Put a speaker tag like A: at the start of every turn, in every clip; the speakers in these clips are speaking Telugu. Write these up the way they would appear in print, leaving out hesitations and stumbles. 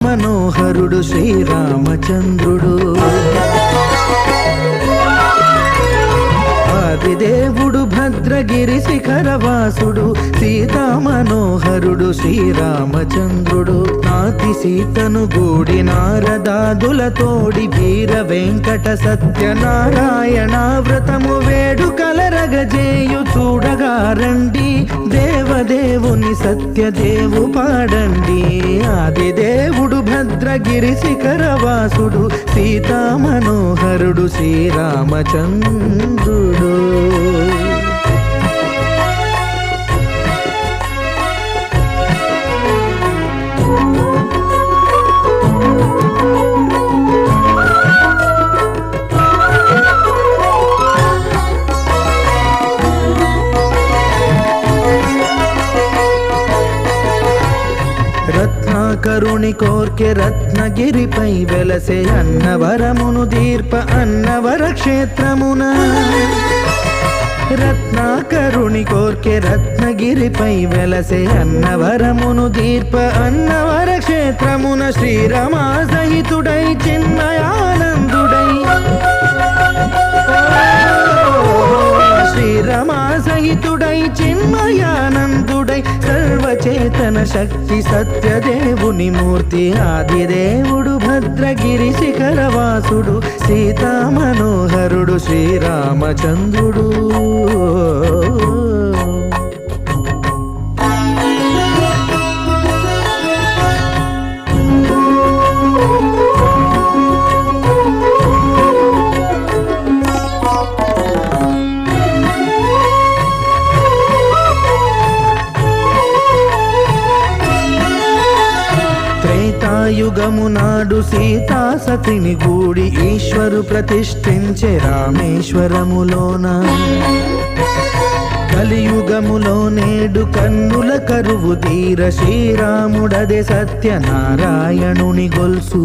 A: మనోహరుడు శ్రీరామచంద్రుడు. ఆదిదేవుడు భద్రగిరి శిఖరవాసుడు సీతా మనోహరుడు శ్రీరామచంద్రుడు. నాతి సీతను గూడి నారదాదులతోడి వీర వెంకట సత్యనారాయణ వ్రతము వేడుకలరగజేయు చూడగా రండి, దేవదేవుని సత్యదేవు పాడండి. ఆదిదేవుడు భద్రగిరి శిఖరవాసుడు సీతా మనోహరుడు శ్రీరామచంద్రుడు. రత్నాకరుని కోర్కె రత్నగిరిపై వెలసే అన్నవరమును దీర్ప అన్నవర క్షేత్రమున. రత్నాకరుని కోర్కె రత్నగిరిపై వెలసే అన్నవరమును దీర్ప అన్నవర క్షేత్రమున. శ్రీరమా సహితుడై చిన్మయానందుడై, శ్రీరమా సహితుడై చిన్మయానందుడై సర్వచేతన శక్తి సత్యదేవుని మూర్తి. ఆదిదేవుడు భద్రగిరి శిఖరవాసుడు సీతా మనోహరుడు శ్రీరామచంద్రుడు. త్రేతాయుగము నాడు సీతా సతిని గూడి ఈశ్వరు ప్రతిష్ఠించే రామేశ్వరములోన. కలియుగములో నేడు కన్నుల కరువు తీర శ్రీరాముడదే సత్యనారాయణుని గొల్సు.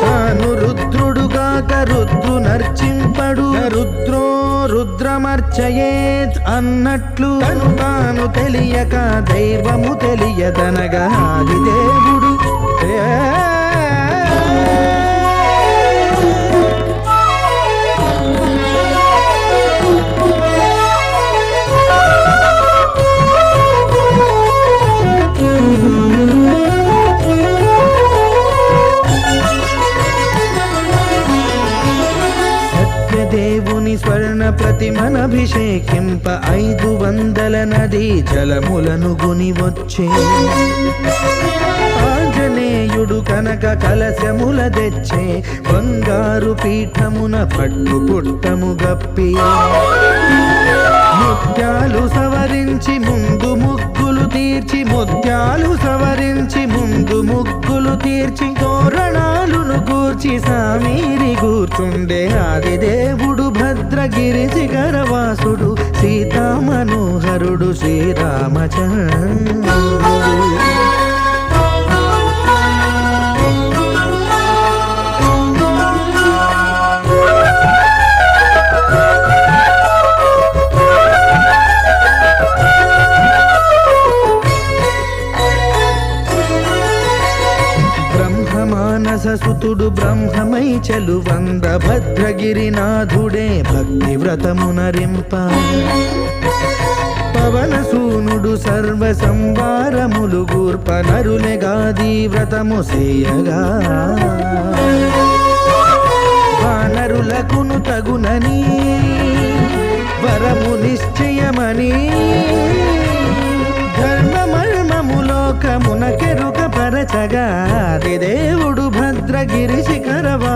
A: తాను రుద్రుడుగాక రుద్రు నర్చింపడు, రుద్రో రుద్రమర్చయేత్ అన్నట్లు తను తాను తెలియక దైవము తెలియదనగా ఆదిదేవుడు దేవుని స్వర్ణ ప్రతిమనభిషేకింప 500 నదీ జలములను గుని వచ్చే. ఆంజనేయుడు కనక కలశముల తెచ్చే, బంగారు పీఠమున పట్టు పుట్టము గప్పి. ముత్యాలు సవరించి ముందు ముగ్గులు తీర్చి, ముత్యాలు సవరించి ముందు ముగ్గులు తీర్చి, తోరణాలును కూర్చి సామీరి కూర్చుండే. ఆదిదేవుడు భద్రగిరి శిఖరవాసుడు సీతా మనోహరుడు శ్రీరామచంద్రుడు. మానససుతుడు బ్రహ్మమై చెలువంద భద్రగిరినాథుడే భక్తి వ్రతమునరింప. పవనసూనుడు సర్వ సంవారములు గూర్ప నరులెగాది వ్రతము సేయగా. వానరులకును తగునని వరము నిశ్చయమని, ధర్మమర్మములోకమున కెరుక పరచగా. దేవుడు భద్రగిరి శిఖరవా